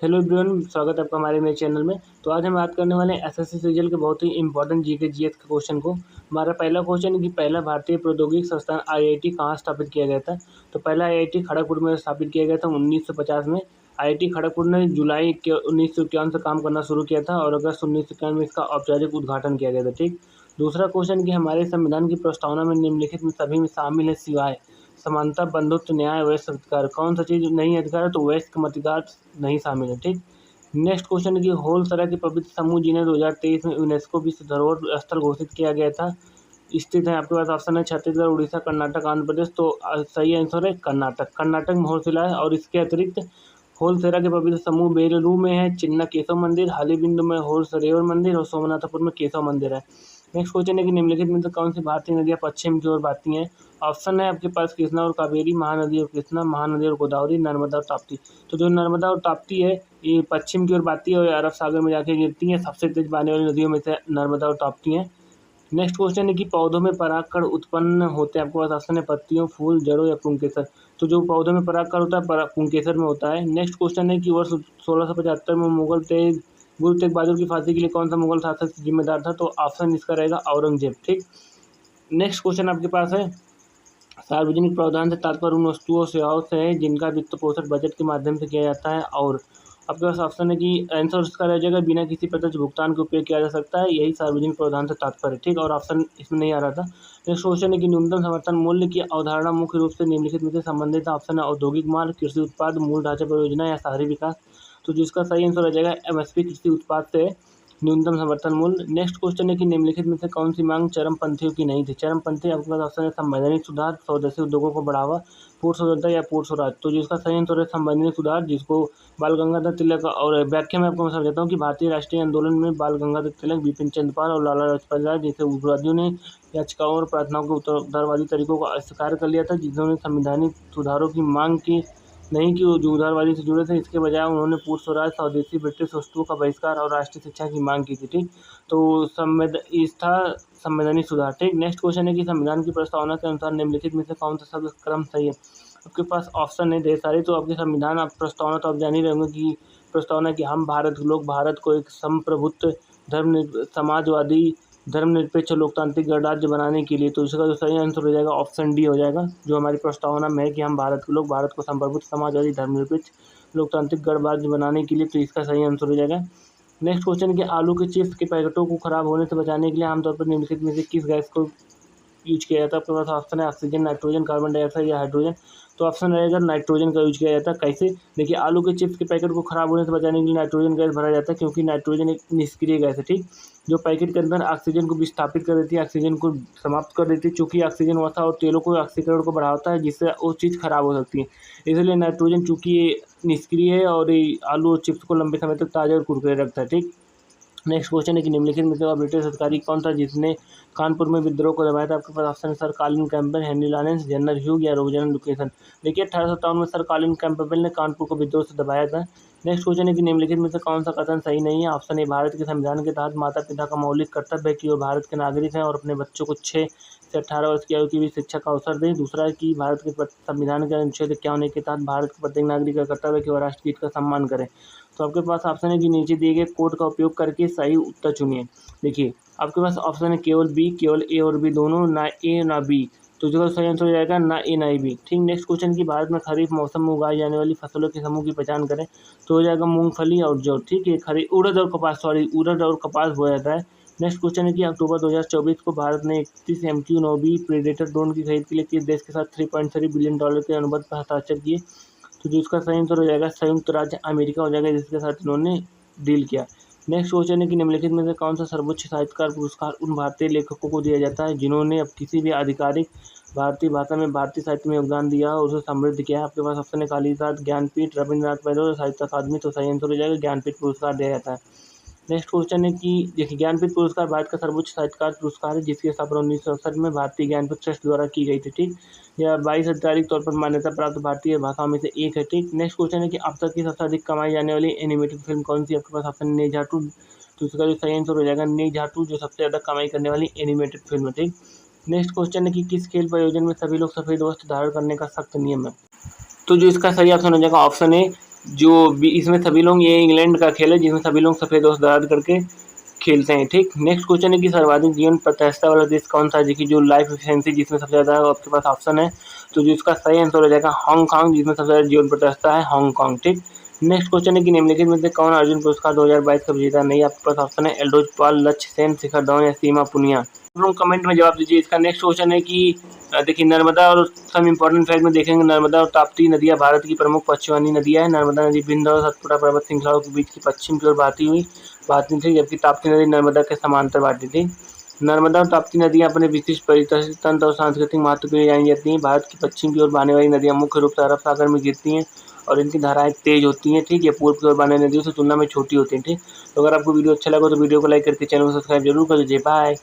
Hello everyone, स्वागत है आपका हमारे मेरे चैनल में। तो आज हम बात करने वाले हैं एसएससी सीजीएल के बहुत ही इंपॉर्टेंट जीके जीएस के क्वेश्चन को। हमारा पहला क्वेश्चन है कि पहला भारतीय प्रौद्योगिकी संस्थान आईआईटी कहाँ स्थापित किया गया था। तो पहला आईआईटी खड़गपुर में स्थापित किया गया था 1950 में। आईआईटी खड़गपुर ने जुलाई के 1951 से काम करना शुरू किया था और अगस्त 1951 में इसका औपचारिक उद्घाटन किया गया था। ठीक। दूसरा क्वेश्चन कि हमारे संविधान की प्रस्तावना में निम्नलिखित में सभी में शामिल है सिवाय समानता, बंधुत्व, न्याय, वैश्य अधिकार। कौन सा चीज़ नहीं अधिकार है? तो वैश्य मताधिकार नहीं शामिल है। ठीक। नेक्स्ट क्वेश्चन है कि होलसरा के पवित्र समूह जिन्हें 2023 में यूनेस्को विश्व धरोहर स्थल घोषित किया गया था, स्थित है। आपके पास ऑप्शन है छत्तीसगढ़, उड़ीसा, कर्नाटक, आंध्र प्रदेश। तो सही आंसर है कर्नाटक। कर्नाटक में होलसेला है और इसके अतिरिक्त होलसेरा के पवित्र समूह बेलूरू में है चिन्ना केशव मंदिर, हालीबिंदु में होलसरेवर मंदिर और सोमनाथपुर में केशव मंदिर है। नेक्स्ट क्वेश्चन है कि निम्नलिखित में से कौन सी भारतीय नदियाँ पश्चिम की ओर बहती हैं। ऑप्शन है आपके पास कृष्णा और कावेरी, महानदी और कृष्णा, महानदी और गोदावरी, नर्मदा और ताप्ती। तो जो नर्मदा और ताप्ती है ये पश्चिम की ओर बहती है और अरब सागर में जाके गिरती हैं। सबसे तेज बहने वाली नदियों में से नर्मदा और ताप्ती हैं। नेक्स्ट क्वेश्चन है कि पौधों में परागकण उत्पन्न होते हैं। आपके पास ऑप्शन है पत्तियों, फूल, जड़ों या पुंकेसर। तो जो पौधों में परागकण होता है पुंकेसर में होता है। नेक्स्ट क्वेश्चन है कि वर्ष 1675 में मुगल तेग गुरु तेग बहादुर की फांसी के लिए कौन सा मुगल शासक जिम्मेदार था। तो ऑप्शन इसका रहेगा औरंगजेब। ठीक। नेक्स्ट क्वेश्चन आपके पास है सार्वजनिक प्रावधान से तात्पर्य उन वस्तुओं और सेवाओं से है जिनका वित्त पोषण बजट के माध्यम से किया जाता है। और आपके पास ऑप्शन है कि आंसर इसका रह जाएगा बिना किसी प्रत्यक्ष भुगतान के उपयोग किया जा सकता है। यही सार्वजनिक प्रावधान से तात्पर्य। ठीक। और ऑप्शन इसमें नहीं आ रहा था। नेक्स्ट क्वेश्चन है कि न्यूनतम समर्थन मूल्य की अवधारणा मुख्य रूप से निम्नलिखित में से संबंधित ऑप्शन है औद्योगिक माल, कृषि उत्पाद, मूल ढांचा परियोजना या शहरी विकास। तो जिसका सही आंसर रह जाएगा एमएसपी, कृषि उत्पाद से न्यूनतम समर्थन मूल्य। नेक्स्ट क्वेश्चन है कि निम्नलिखित में से कौन सी मांग चरमपंथियों की नहीं थी। चरमपंथी आपके पास ऑप्शन है संवैधानिक सुधार, स्वदेशी उद्योगों को बढ़ावा, पूर्ण स्वतंत्रता या पूर्ण स्वराज। तो जिसका सही आंसर है संवैधानिक सुधार, जिसको बाल गंगाधर तिलक। और व्याख्या में आपको मैं समझाता हूँ कि भारतीय राष्ट्रीय आंदोलन में बाल गंगाधर तिलक, बिपिन चंद्र पाल और लाला लाजपत राय जैसे उग्रवादियों ने याचिकाओं और प्रार्थनाओं के उदारवादी तरीकों को अस्वीकार कर लिया था, जिन्होंने संवैधानिक सुधारों की मांग की नहीं कि वो जो उदारवादी से जुड़े थे। इसके बजाय उन्होंने पूर्ण स्वराज, स्वदेशी, ब्रिटिश वस्तुओं का बहिष्कार और राष्ट्रीय शिक्षा की मांग की थी। ठीक। तो इस था संवैधानिक सुधार। ठीक। नेक्स्ट क्वेश्चन है कि संविधान की प्रस्तावना के अनुसार निम्नलिखित में से कौन सा शब्द क्रम सही है। आपके पास ऑप्शन है ढेर सारे। तो आपके संविधान आप प्रस्तावना तो आप जान ही रहे होंगे कि प्रस्तावना कि हम भारत को एक संप्रभुत्व समाजवादी धर्मनिरपेक्ष लोकतांत्रिक गणराज्य बनाने के लिए। तो इसका जो सही आंसर हो जाएगा ऑप्शन डी हो जाएगा, जो हमारी प्रस्तावना में है कि हम भारत को संप्रभुत्व समाजवादी धर्मनिरपेक्ष लोकतांत्रिक गणराज्य बनाने के लिए। तो इसका सही आंसर हो जाएगा। नेक्स्ट क्वेश्चन कि आलू के चिप्स के पैकेटों को खराब होने से बचाने के लिए आमतौर पर निम्नलिखित में से किस गैस को यूज किया जाता है। आपके पास ऑप्शन है ऑक्सीजन, नाइट्रोजन, कार्बन डाइऑक्साइड या हाइड्रोजन। तो ऑप्शन रहेगा नाइट्रोजन का यूज किया जाता है। कैसे? देखिए, आलू के चिप्स के पैकेट को खराब होने से बचाने के लिए नाइट्रोजन गैस भरा जाता है, क्योंकि नाइट्रोजन एक निष्क्रिय गैस है। ठीक। जो पैकेट के अंदर ऑक्सीजन को विस्थापित कर देती है, ऑक्सीजन को समाप्त कर देती है। चूंकि ऑक्सीजन वसा और तेलों को ऑक्सीकरण को बढ़ाता है, जिससे वो चीज़ खराब हो सकती है। इसलिए नाइट्रोजन चूंकि ये निष्क्रिय है और ये आलू और चिप्स को लंबे समय तक ताज़ा और कुरकुरे रखता है। ठीक। नेक्स्ट क्वेश्चन है कि निम्नलिखित में से वह ब्रिटिश अधिकारी कौन था जिसने कानपुर में विद्रोह को दबाया था। आपके पास ऑप्शन है sir Colin Campbell, Henry Lawrence, general Hugh या रोजर लुकेसन। देखिए, 1857 में सर कॉलिन कैंपबेल ने कानपुर को विद्रोह से दबाया था। नेक्स्ट क्वेश्चन है कि निम्नलिखित में से कौन सा कथन सही नहीं है। ऑप्शन ए भारत के संविधान के तहत माता पिता का मौलिक कर्तव्य है कि वो भारत के नागरिक हैं और अपने बच्चों को 6 से 18 वर्ष की आयु की भी शिक्षा का अवसर दें। दूसरा है कि भारत के संविधान के अनुच्छेद 51 के तहत भारत के प्रत्येक नागरिक का कर्तव्य है कि वह राष्ट्रगीत का सम्मान करें। तो आपके पास ऑप्शन है कि नीचे दिए गए कोड का उपयोग करके सही उत्तर चुनिए। देखिए, आपके पास ऑप्शन है केवल बी, केवल ए और बी दोनों, ना ए ना बी। तो जो सही आंसर हो जाएगा ना ए ना बी। ठीक। नेक्स्ट क्वेश्चन की भारत में खरीफ मौसम में उगाई जाने वाली फसलों के समूह की पहचान करें। तो हो जाएगा मूंगफली और जौ। ठीक है, उड़द और कपास, उड़द और कपास बोया जाता है। नेक्स्ट क्वेश्चन है कि अक्टूबर 2024 को भारत ने 31 MQ-9B प्रेडेटर ड्रोन की खरीद के लिए किस देश के साथ $3.3 बिलियन के अनुबंध पर हस्ताक्षर किए। तो जिसका सही आंसर हो जाएगा संयुक्त राज्य अमेरिका हो जाएगा, जिसके साथ इन्होंने डील किया। नेक्स्ट क्वेश्चन है कि निम्नलिखित में से कौन सा सर्वोच्च साहित्यकार पुरस्कार उन भारतीय लेखकों को दिया जाता है जिन्होंने अब किसी भी आधिकारिक भारतीय भाषा में भारतीय साहित्य में योगदान दिया और उसे समृद्ध किया है। आपके पास ऑप्शन है कालिदास, ज्ञानपीठ, रविन्द्रनाथ टैगोर, साहित्य अकादमी। तो सही आंसर हो जाएगा ज्ञानपीठ पुरस्कार दिया जाता है। नेक्स्ट क्वेश्चन है कि देखिए, ज्ञानपीठ पुरस्कार भारत का सर्वोच्च साहित्यकार पुरस्कार है, जिसकी स्थापना 1967 में भारतीय ज्ञानपीठ ट्रस्ट द्वारा की गई थी। ठीक। यह 22 आधिकारिक तौर पर मान्यता प्राप्त भारतीय भाषाओं में से एक है। ठीक। नेक्स्ट क्वेश्चन है कि अब तक की सबसे अधिक कमाई जाने वाली एनिमेटेड फिल्म कौन सी है। आपके पास ऑप्शन नेजाटू। तो इसका जो सही आंसर हो जाएगा नेजाटू, जो सबसे ज़्यादा कमाई करने वाली एनिमेटेड फिल्म है। ठीक। नेक्स्ट क्वेश्चन है कि किस खेल प्रयोजन में सभी लोग सफेद वस्त्र धारण करने का सख्त नियम है। तो जो इसका सही ऑप्शन हो जाएगा ऑप्शन ए इसमें सभी लोग, ये इंग्लैंड का खेल है जिसमें सभी लोग सफ़ेद और दाद करके खेलते हैं, ठीक। नेक्स्ट क्वेश्चन है कि सर्वाधिक जीवन प्रत्याशा वाला देश कौन सा है, देखिए जो लाइफ एफिशिएंसी जिसमें सबसे ज़्यादा है, आपके पास ऑप्शन है, तो जो इसका सही आंसर हो जाएगा हांगकांग, जिसमें सबसे ज़्यादा जीवन प्रत्याशा है हांगकांग, ठीक। नेक्स्ट क्वेश्चन है कि निम्नलिखित में से कौन अर्जुन पुरस्कार 2022 का विजेता नहीं, आपके पास ऑप्शन है एल्डोज पाल, लक्ष्य सेन, शिखर धवन या सीमा पुनिया। लोग कमेंट में जवाब दीजिए। इसका नेक्स्ट क्वेश्चन है कि देखिए नर्मदा और सम इम्पोर्टेंट फैक्ट में देखेंगे, नर्मदा और ताप्ती नदियाँ भारत की प्रमुख पश्चिमी नदियाँ हैं। नर्मदा नदी विंध्य और सतपुड़ा पर्वत श्रृंखलाओं के बीच की पश्चिम की ओर बहती थी, जबकि ताप्ती नदी नर्मदा के समांतर बहती थी। नर्मदा और ताप्ती नदियाँ अपने विशिष्ट परिस्थिति तंत्र और सांस्कृतिक महत्व के लिए जानी जाती हैं। भारत की पश्चिम की ओर बहने वाली नदियाँ मुख्य रूप से अरब सागर में गिरती हैं और इनकी धाराएं तेज होती हैं, ठीक। ये पूर्व की ओर बहने नदियों से तुलना में छोटी होती हैं, ठीक। तो अगर आपको वीडियो अच्छा लगा तो वीडियो को लाइक करके चैनल को सब्सक्राइब जरूर कर दीजिए। बाय।